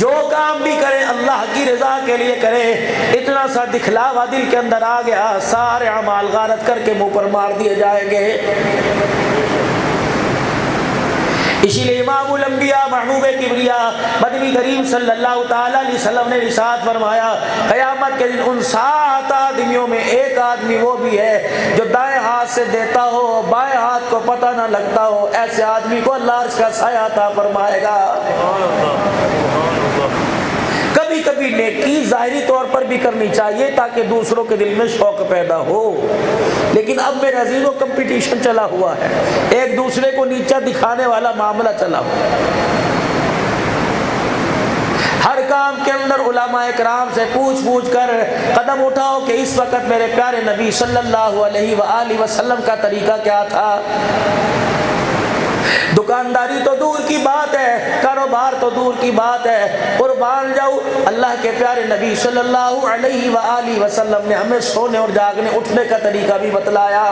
جو کام بھی کریں اللہ کی رضا کے لیے کریں. اتنا سا دکھلاوا دل کے اندر آ گیا, سارے اعمال غارت کر کے منہ پر مار دیے جائیں گے. اسی لیے امام الانبیاء محبوب کبریا مدنی کریم صلی اللہ تعالی علیہ وسلم نے ارشاد فرمایا, قیامت کے دن ان 7 آدمیوں میں ایک آدمی وہ بھی ہے جو دائیں ہاتھ سے دیتا ہو, بائیں ہاتھ کو پتہ نہ لگتا ہو. ایسے آدمی کو اللہ اس کا سایہ عطا فرمائے گا. کبھی کبھی نیکی ظاہری طور پر بھی کرنی چاہیے تاکہ دوسروں کے دل میں شوق پیدا ہو, لیکن اب میرے عزیزوں کمپٹیشن چلا ہوا ہے, ایک دوسرے کو نیچا دکھانے والا معاملہ چلا ہوا ہے. ہر کام کے اندر علماء کرام سے پوچھ کر قدم اٹھاؤ کہ اس وقت میرے پیارے نبی صلی اللہ علیہ وآلہ وسلم کا طریقہ کیا تھا. دکانداری تو دور کی بات ہے, کاروبار تو دور کی بات ہے, قربان جاؤ اللہ کے پیارے نبی صلی اللہ علیہ وآلہ وسلم نے ہمیں سونے اور جاگنے اٹھنے کا طریقہ بھی بتلایا.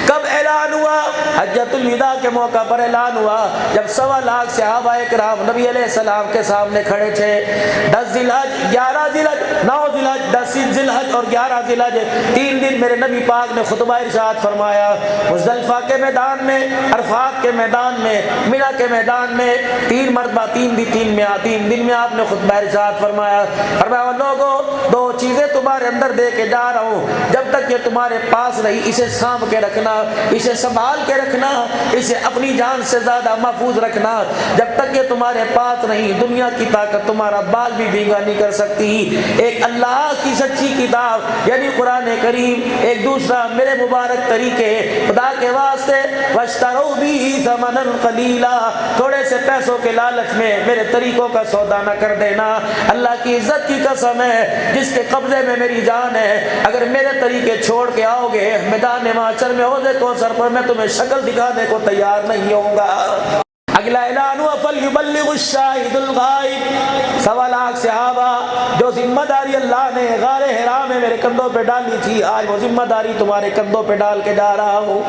کب اعلان ہوا؟ حجۃ الوداع کے موقع پر اعلان ہوا جب 1.25 لاکھ صحابہ کرام نبی علیہ السلام کے سامنے کھڑے تھے. 10 ذی الحج 11 ذی الحج 9 ذی الحج 10 ذی الحج اور 11 ذی الحج 3 دن میرے نبی پاک نے خطبہ ارشاد فرمایا. مزدلفہ کے میدان میں, عرفات کے میدان میں, منی کے میدان میں 3 مرتبہ 3 دن میں آپ نے خطبہ ارشاد فرمایا. فرمایا لوگوں 2 چیزیں تمہارے اندر دے کے جا رہا ہوں, جب تک یہ تمہارے پاس رہی اسے سانپ کے رکھنا, اسے سنبھال کے رکھنا, اسے اپنی جان سے زیادہ محفوظ رکھنا. جب تک یہ تمہارے پاس نہیں دنیا کی طاقت تمہارا بال بھی بھیگا نہیں کر سکتی. ایک اللہ کی سچی کتاب یعنی قرآن کریم, ایک دوسرا میرے مبارک طریقے. خدا کے واسطے واشتروا به ثمنا قلیلا, تھوڑے سے پیسوں کے لالچ میں میرے طریقوں کا سودا نہ کر دینا. اللہ کی عزت کی قسم ہے جس کے قبضے میں میری جان ہے, اگر میرے طریقے چھوڑ کے آؤ گے میدان معاشر میں عہدے کو سر پر میں تمہیں شکل دکھانے کو تیار نہیں ہوں گا. اگلا اعلان ہوا فلیبلغ الشاہد الغائب. 1.25 لاکھ صحابہ جو ذمہ داری اللہ نے غار حرا میں میرے کندھوں پہ ڈالی تھی, آج وہ ذمہ داری تمہارے کندھوں پہ ڈال کے جا رہا ہوں.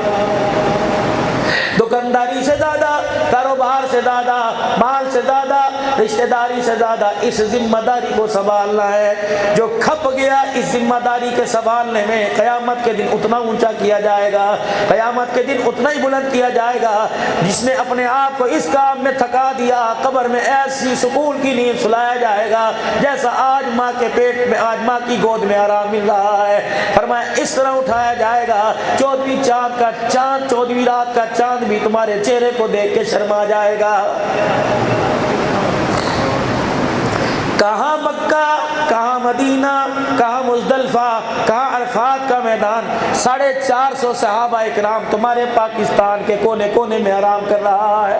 دکانداری سے زیادہ, کاروبار سے زیادہ, مال سے زیادہ, رشتہ داری سے زیادہ اس ذمہ داری کو سنبھالنا ہے. جو کھپ گیا اس ذمہ داری کے سنبھالنے میں قیامت کے دن اتنا اونچا کیا جائے گا, قیامت کے دن اتنا ہی بلند کیا جائے گا. جس نے اپنے آپ کو اس کام میں تھکا دیا قبر میں ایسی سکون کی نیند سلایا جائے گا جیسا آج ماں کے پیٹ میں, آج ماں کی گود میں آرام مل رہا ہے. فرمایا اس طرح اٹھایا جائے گا 14ویں چاند کا چاند, 14ویں رات کا چاند بھی تمہارے چہرے کو دیکھ کے شرما جائے گا. کہاں مکہ, کہاں مدینہ, کہاں مزدلفہ, کہاں عرفات کا میدان, 450 صحابہ کرام تمہارے پاکستان کے کونے کونے میں آرام کر رہا ہے.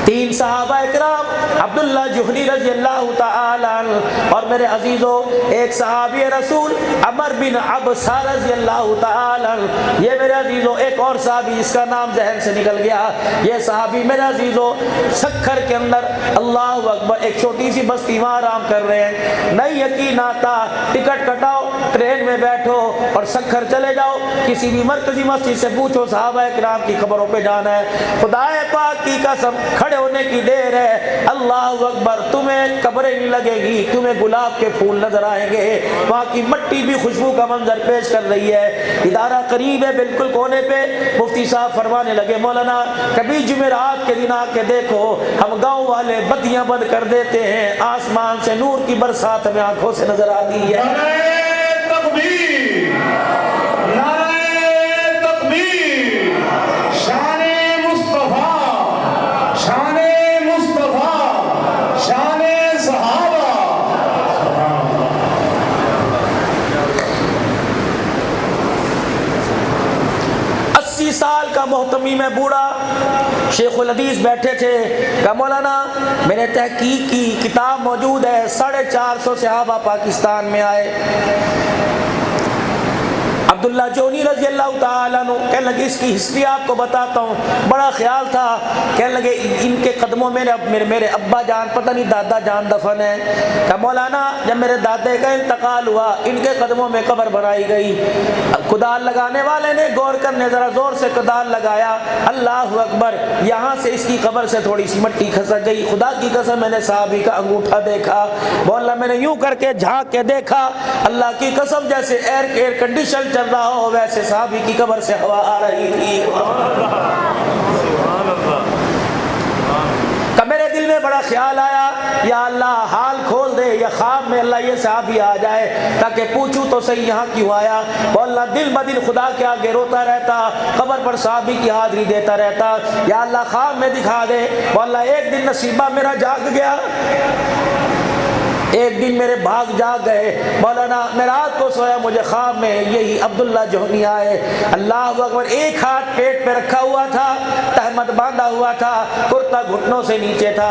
3 صحابہ کرام عبداللہ جوہنی رضی اللہ تعالی عنہ اور میرے عزیزوں ایک صحابی رسول عمر بن عبسہ رضی اللہ تعالی عنہ. یہ میرے عزیزوں ایک اور صحابی جس کا نام ذہن سے نکل گیا. یہ صحابی میرے عزیزوں سکھر کے اندر, اللہ اکبر, ایک چھوٹی سی بستی وہاں آرام کر رہے ہیں. نہیں یقین آتا, ٹکٹ کٹاؤ, ٹرین میں بیٹھو اور سکھر چلے جاؤ, کسی بھی مرکزی مسجد سے پوچھو صحابہ کرام کی خبروں پہ جانا ہے. خدا پاک کی قسم کھڑے ہونے کی دیر ہے, اللہ اکبر, تمہیں قبریں نہیں لگے گی, تمہیں گلاب کے پھول نظر آئیں گے, وہاں کی مٹی بھی خوشبو کا منظر پیش کر رہی ہے. ادارہ قریب ہے بالکل کونے پہ. مفتی صاحب فرمانے لگے مولانا کبھی جمعرات کے دن آ کے دیکھو, ہم گاؤں والے بتیاں بند کر دیتے ہیں, آسمان سے نور کی برسات ہمیں آنکھوں سے نظر آتی ہے. محتمی میں بوڑھا شیخ الحدیث بیٹھے تھے, کہا مولانا میں نے تحقیق کی, کتاب موجود ہے, 450 صحابہ پاکستان میں آئے. عبداللہ جونی رضی اللہ تعالیٰ عنہ کہنے لگے اس کی ہسٹری آپ کو بتاتا ہوں، بڑا خیال تھا، کہنے لگے ان کے قدموں میں میرے ابا جان پتہ نہیں دادا جان دفن ہے، کہ مولانا جب میرے دادے کا انتقال ہوا ان کے قدموں میں قبر بنائی گئی، کدال لگانے والے نے غور کرنے ذرا زور سے کدال لگایا، اللہ اکبر، یہاں سے اس کی قبر سے تھوڑی سی مٹی کھسک گئی، خدا کی قسم میں نے صحابی کا انگوٹھا دیکھا، بولا میں نے یوں کر کے جھانک کے دیکھا، اللہ کی قسم جیسے ایئر کنڈیشن چل رہا ہو ویسے صحابی کی قبر سے ہوا آ رہی تھی۔ کہ میرے دل میں بڑا خیال آیا، یا اللہ حال کھول دے، یا خواب میں اللہ یہ صحابی آ جائے تاکہ پوچھوں تو صحیح یہاں کیوں آیا، واللہ دل بدل خدا کے آگے روتا رہتا، قبر پر صحابی کی حاضری دیتا رہتا، یا اللہ خواب میں دکھا دے، واللہ ایک دن نصیبہ میرا جاگ گیا، ایک دن میرے بھاگ جاگ گئے، مولانا میں رات کو سویا مجھے خواب میں یہی عبداللہ جونی آئے، اللہ اکبر، ایک ہاتھ پیٹ پہ رکھا ہوا تھا، تہمت باندھا ہوا تھا، کرتا گھٹنوں سے نیچے تھا،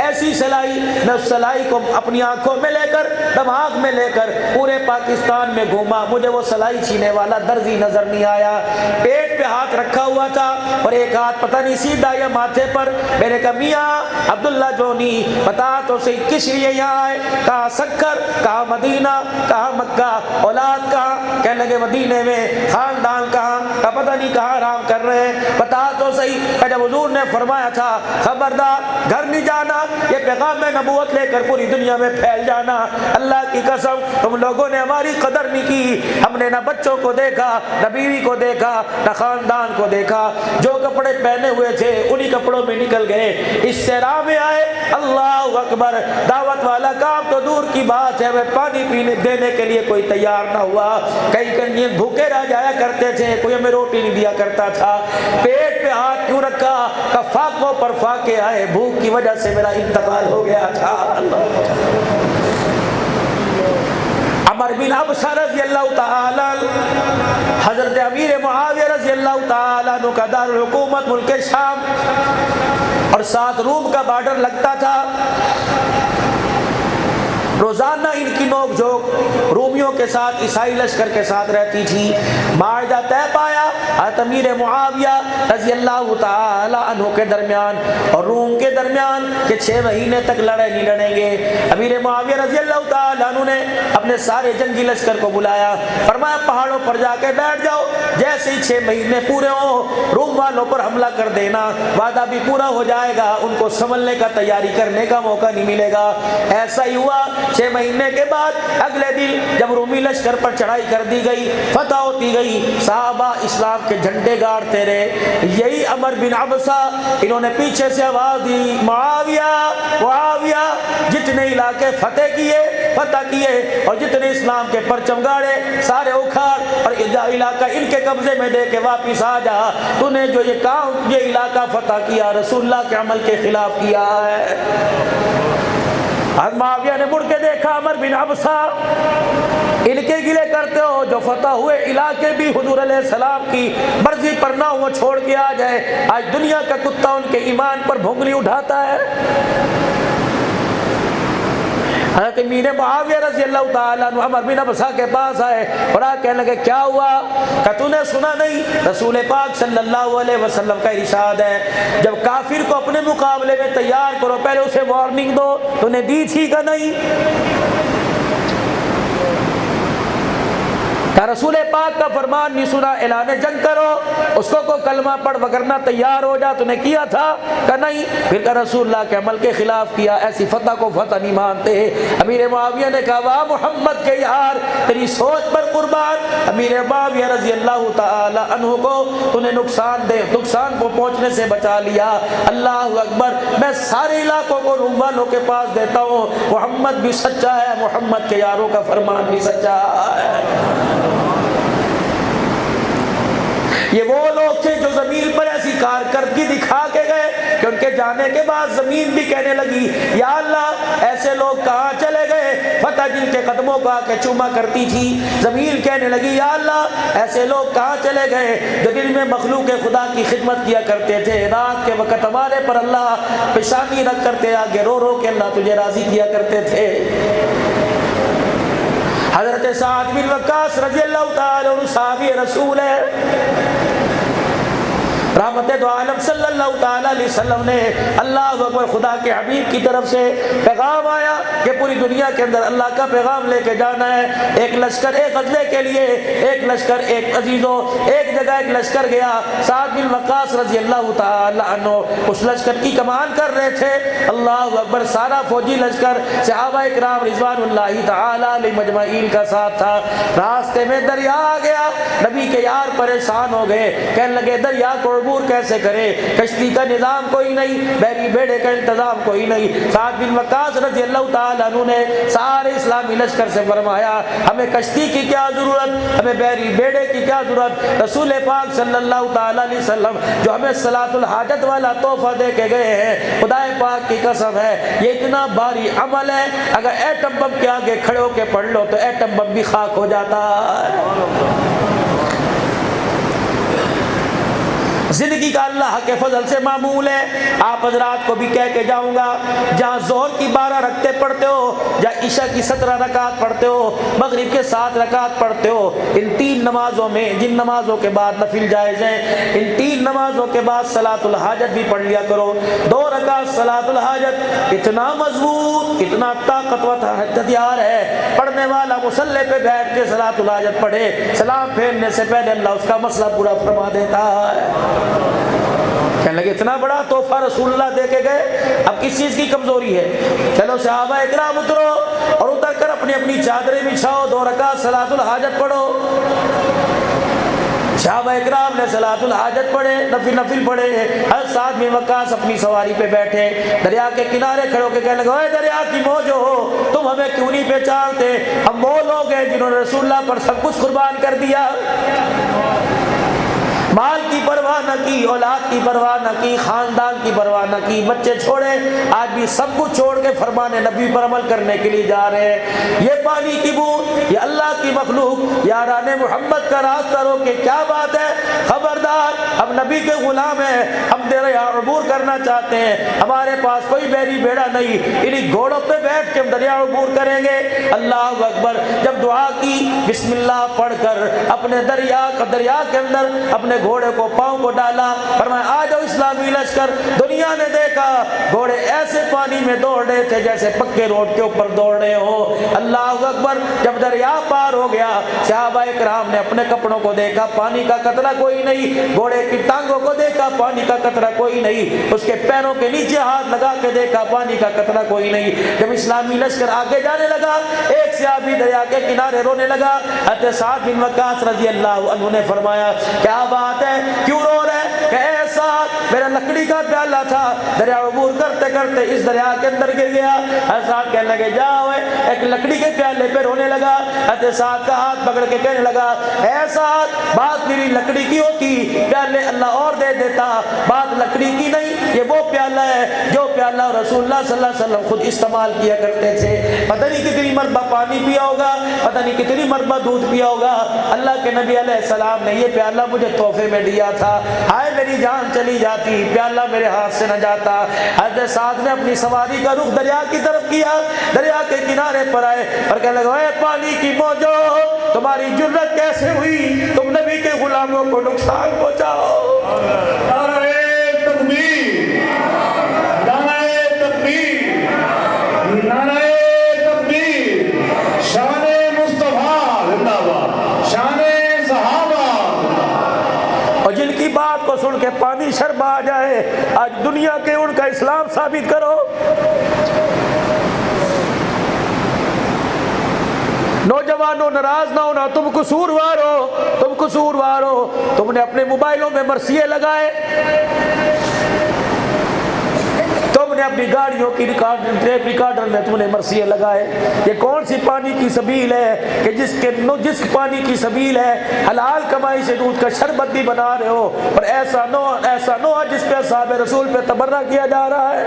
ایسی سلائی، میں اس سلائی کو اپنی آنکھوں میں لے کر دماغ میں لے کر پورے پاکستان میں گھوما، مجھے وہ سلائی چھینے والا درزی نظر نہیں آیا، پیٹ پہ ہاتھ رکھا ہوا تھا اور ایک ہاتھ پتہ نہیں سیدھا یا ماتھے پر، میں نے کہا میاں عبداللہ جونی بتا تو صحیح کس لیے یہاں آئے، کہاں سکر، کہاں مدینہ، کہاں مکہ، اولاد کہاں، کہنے لگے مدینے میں، خاندان کہاں، کا پتہ نہیں کہاں آرام کر رہے ہیں، بتا تو صحیح، کہ جب حضور نے فرمایا تھا خبردار گھر نہیں جانا، یہ پیغام نبوت لے کر پوری دنیا میں پھیل جانا، اللہ کی قسم تم لوگوں نے ہماری قدر نہیں کی، ہم نے نہ بچوں کو دیکھا، نہ بیوی کو دیکھا، نہ خاندان کو دیکھا، جو کپڑے پہنے ہوئے تھے انہی کپڑوں میں نکل گئے، اس سے راہ میں آئے، اللہ اکبر، دعوت والا کام تو دور کی بات ہے، وہ پانی پینے دینے کے لیے کوئی تیار نہ ہوا، کئی کنجی بھوکے رہ جایا کرتے تھے، کوئی ہمیں روٹی نہیں دیا کرتا تھا، پیٹ پہ ہاتھ کیوں رکھا، کہ فاقوں پر فاقے آئے، بھوک کی وجہ سے میرا انتقال ہو گیا تھا۔ عمر بن ابسہ رضی اللہ تعالی، حضرت امیر معاویہ رضی اللہ تعالی عنہ کا دارالحکومت ملک شام اور ساتھ روم کا بارڈر لگتا تھا، روزانہ ان کی نوک جھوک رومیوں کے ساتھ عیسائی لشکر کے ساتھ رہتی تھی، معاہدہ طے پایا حضرت امیر معاویہ رضی اللہ تعالی عنہ کے درمیان اور روم کے درمیان کہ 6 مہینے تک لڑے نہیں لڑیں گے، امیر معاویہ رضی اللہ تعالی عنہ نے اپنے سارے جنگی لشکر کو بلایا، فرمایا پہاڑوں پر جا کے بیٹھ جاؤ، جیسے ہی 6 مہینے پورے ہوں روم والوں پر حملہ کر دینا، وعدہ بھی پورا ہو جائے گا، ان کو سنبھلنے کا تیاری کرنے کا موقع نہیں ملے گا۔ ایسا ہی ہوا، 6 مہینے کے بعد اگلے دن جب رومی لشکر پر چڑھائی کر دی گئی، فتح ہوتی گئی، صحابہ اسلام کے جھنڈے گاڑتے رہے، یہی عمر بن ابسہ انہوں نے پیچھے سے آواز دی، معاویہ معاویہ، جتنے علاقے فتح کیے اور جتنے اسلام کے پرچم گاڑے سارے اکھاڑ اور علاقہ ان کے قبضے میں دے کے واپس آ جا، تو نے جو یہ کام یہ علاقہ فتح کیا رسول اللہ کے عمل کے خلاف کیا ہے۔ حضرت معاویہ نے مڑ کے دیکھا، عمر بن ابسہ ان کے گلے کرتے ہو، جو فتح ہوئے علاقے بھی حضور علیہ السلام کی مرضی پر نہ ہو چھوڑ کے آ جائے، آج دنیا کا کتا ان کے ایمان پر بھونگلی اٹھاتا ہے۔ حضرت امیر معاویہ رضی اللہ تعالیٰ عنہ عمر بن ابسہ کے پاس آئے اور کہنے لگے کیا ہوا، کہ تو نے سنا نہیں رسول پاک صلی اللہ علیہ وسلم کا ارشاد ہے جب کافر کو اپنے مقابلے میں تیار کرو پہلے اسے وارننگ دو، تو نے دی تھی کہ نہیں؟ کہ رسول پاک کا فرمان نہیں سنا، اعلان جنگ کرو، اس کو کلمہ پڑھ وگرنہ تیار ہو جا، تو نے کیا تھا کہ نہیں؟ پھر کہ رسول اللہ کے عمل کے خلاف کیا، ایسی فتح کو فتح نہیں مانتے۔ امیر معاویہ نے کہا واہ محمد کے یار تیری سوچ پر قربان، امیر معاویہ رضی اللہ تعالی عنہ کو تو نے نقصان کو پہنچنے سے بچا لیا، اللہ اکبر۔ میں سارے علاقوں کو روم والوں کے پاس دیتا ہوں، محمد بھی سچا ہے، محمد کے یاروں کا فرمان بھی سچا ہے۔ یہ وہ لوگ تھے جو زمین پر ایسی کارکردگی دکھا کے گئے کہ ان کے جانے کے بعد زمین بھی کہنے لگی یا اللہ ایسے لوگ کہاں چلے گئے، فتح جن کے قدموں کو آ کے چوما کرتی تھی، زمین کہنے لگی یا اللہ ایسے لوگ کہاں چلے گئے جو دن میں مخلوق خدا کی خدمت کیا کرتے تھے، رات کے وقت ہمارے پر اللہ پیشانی رکھ کرتے آگے رو رو کے اللہ تجھے راضی کیا کرتے تھے۔ حضرت سعد بن وقاص رضی اللہ تعالیٰ عنہ صحابی رسول ہے، رحمت دو عالم صلی اللہ تعالیٰ علیہ وسلم نے اللہ اکبر خدا کے حبیب کی طرف سے پیغام آیا کہ پوری دنیا کے اندر اللہ کا پیغام لے کے جانا ہے۔ ایک لشکر ایک غزوے کے لیے، ایک لشکر ایک عزیزوں ایک جگہ ایک لشکر گیا، سعد بن وقاص رضی اللہ تعالیٰ عنہ اس لشکر کی کمان کر رہے تھے۔ اللہ اکبر، سارا فوجی لشکر صحابہ اکرام رضوان اللہ تعالیٰ علیہ مجمعین کا ساتھ تھا۔ راستے میں دریا آ گیا، نبی کے یار پریشان ہو گئے، کہنے لگے دریا کو عبور کیسے کرے، کشتی کا نظام کوئی نہیں، بحری بیڑے کا انتظام کوئی نہیں۔ سعد بن وقاص رضی اللہ تعالیٰ عنہ نے سارے اسلامی لشکر سے فرمایا ہمیں کشتی کی کیا ضرورت، ہمیں بحری بیڑے کی کیا ضرورت، رسول پاک صلی اللہ تعالیٰ علیہ وسلم جو ہمیں صلاۃ الحاجت والا تحفہ دے کے گئے ہیں، خدا پاک کی قسم ہے یہ اتنا بھاری عمل ہے، اگر ایٹم بم کے آگے کھڑے ہو کے پڑھ لو تو ایٹم بم بھی خاک ہو جاتا ہے۔ زندگی کا اللہ کے فضل سے معمول ہے۔ آپ حضرات کو بھی کہہ کے جاؤں گا، جہاں ظہر کی 12 رکعتیں پڑھتے ہو، جہاں عشاء کی 17 رکعت پڑھتے ہو، مغرب کے 7 رکعت پڑھتے ہو، ان 3 نمازوں میں جن نمازوں کے بعد نفل جائز ہیں، ان 3 نمازوں کے بعد صلاۃ الحاجت بھی پڑھ لیا کرو۔ 2 رکعت صلاۃ الحاجت اتنا مضبوط، اتنا طاقتور ہتھیار ہے، پڑھنے والا مصلی پہ بیٹھ کے صلاۃ الحاجت پڑھے، سلام پھیرنے سے پہلے اللہ اس کا مسئلہ پورا فرما دیتا ہے۔ کہنے لگے اتنا بڑا تحفہ رسول اللہ دے کے گئے، اب کس چیز کی کمزوری ہے؟ چلو صحابہ اکرام اترو اور اتر کر اپنی اپنی چادریں بچھاؤ، 2 رکعت صلاۃ الحاجت پڑھو۔ صحابہ اکرام نے صلاۃ الحاجت پڑھے، نفل پڑھے۔ حضرت سعد بن وقاص اپنی سواری پہ بیٹھے، دریا کے کنارے کھڑے ہو کے کہنے لگے اے دریا کی موجو ہو، تم ہمیں کیوں نہیں پہچانتے؟ ہم وہ لوگ ہیں جنہوں نے رسول اللہ پر سب کچھ قربان کر دیا، مال کی پرواہ نہ کی، اولاد کی پرواہ نہ کی، خاندان کی پرواہ نہ کی، بچے چھوڑے، آج بھی سب کچھ چھوڑ کے فرمان نبی پر عمل کرنے کے لیے جا رہے ہیں۔ یہ پانی کی بوند، یہ اللہ کی مخلوق، یاران محمد کا راستہ روکے، کیا بات ہے؟ خبردار، ہم نبی کے غلام ہیں، ہم دریا عبور کرنا چاہتے ہیں، ہمارے پاس کوئی بحری بیڑا نہیں، انہیں گھوڑوں پہ بیٹھ کے ہم دریا عبور کریں گے۔ اللہ اکبر، جب دعا کی، بسم اللہ پڑھ کر اپنے دریا کے اندر اپنے گھوڑے کو پاؤں کو ڈالا، فرمایا آ جاؤ اسلامی لشکر۔ دنیا نے دیکھا گھوڑے ایسے پانی میں دوڑ رہے تھے جیسے پکے روڈ کے اوپر دوڑ رہے ہو۔ اللہ اکبر، جب دریا پار ہو گیا، صحابہ کرام نے اپنے کپڑوں کو دیکھا، پانی کا قطرہ کوئی نہیں، گھوڑے کی ٹانگوں کو دیکھا، پانی کا قطرہ کوئی نہیں، اس کے پیروں کے نیچے ہاتھ لگا کے دیکھا، پانی کا قطرہ کوئی نہیں۔ جب اسلامی لشکر آگے جانے لگا، ایک صحابی دریا کے کنارے رونے لگا۔ حضرت سعد بن وقاص رضی اللہ عنہ نے فرمایا کیا بات ہے، کیوں رو رہے؟ کہ اے سعد، میرا لکڑی کا پیالہ تھا، دریا عبور کرتے کرتے اس دریا کے اندر گر گیا۔ حضرت سعد کہنے لگے جاؤ، ایک لکڑی کے پیالے پہ رونے لگا۔ حضرت سعد کا ہاتھ پکڑ کے کہنے لگا اے سعد، بات میری لکڑی کی ہوتی، پیالے اللہ اور دے دیتا، بات لکڑی کی نہیں، یہ وہ پیالہ ہے جو پیالہ رسول اللہ صلی اللہ علیہ وسلم خود استعمال کیا کرتے تھے۔ پتہ نہیں کتنی مرتبہ پانی پیا ہوگا، پتہ نہیں کتنی مرتبہ دودھ پیا ہوگا، اللہ کے نبی علیہ السلام نے یہ پیالہ مجھے تحفے میں دیا تھا، ہائے میری جان چلی جاتی، پیالہ میرے ہاتھ سے نہ جاتا۔ حضرت سعد نے اپنی سواری کا رخ دریا کی طرف کیا، دریا کے کنارے پر آئے اور کہنے لگا اے پانی کی موجو، تمہاری جرت کیسے ہوئی تم نبی کے غلاموں کو نقصان پہنچاؤ؟ نعرہ تکبیر، نعرہ تکبیر، نعرہ تکبیر، شان مصطفیٰ زندہ باد، شان صحابہ۔ اور جن کی بات کو سن کے پانی شرم آ جائے، آج دنیا کے ان کا اسلام ثابت کرو۔ نوجوانوں ناراض نہ ہونا، تم قصوروار ہو، تم قصوروار ہو، تم نے اپنے موبائلوں میں مرثیے لگائے، تم نے اپنی گاڑیوں کی ٹیپ ریکارڈر میں تم نے مرثیے لگائے۔ یہ کون سی پانی کی سبیل ہے کہ جس پانی کی سبیل ہے حلال کمائی سے دودھ کا شربت بھی بنا رہے ہو، اور ایسا نہ ہو جس پہ اصحاب رسول پہ تبرہ کیا جا رہا ہے۔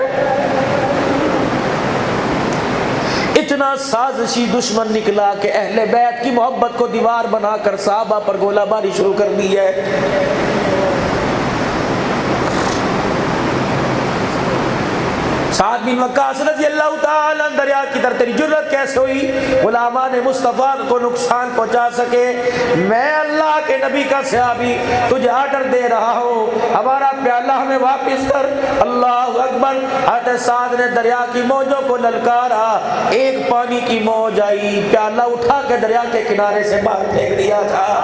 اتنا سازشی دشمن نکلا کہ اہل بیت کی محبت کو دیوار بنا کر صحابہ پر گولہ باری شروع کر دی ہے۔ سعد بن وقاص رضی اللہ تعالیٰ دریا کی طرف تیری جرت کیسے ہوئی غلامان مصطفیٰ کو نقصان پہنچا سکے؟ میں اللہ کے نبی کا صحابی تجھے آرڈر دے رہا ہوں ہمارا پیالہ ہمیں واپس کر۔ اللہ اکبر۔ حضرت سعد نے دریا کی موجوں کو للکارا، ایک پانی کی موج آئی، پیالہ اٹھا کے دریا کے کنارے سے باہر پھینک دیا تھا۔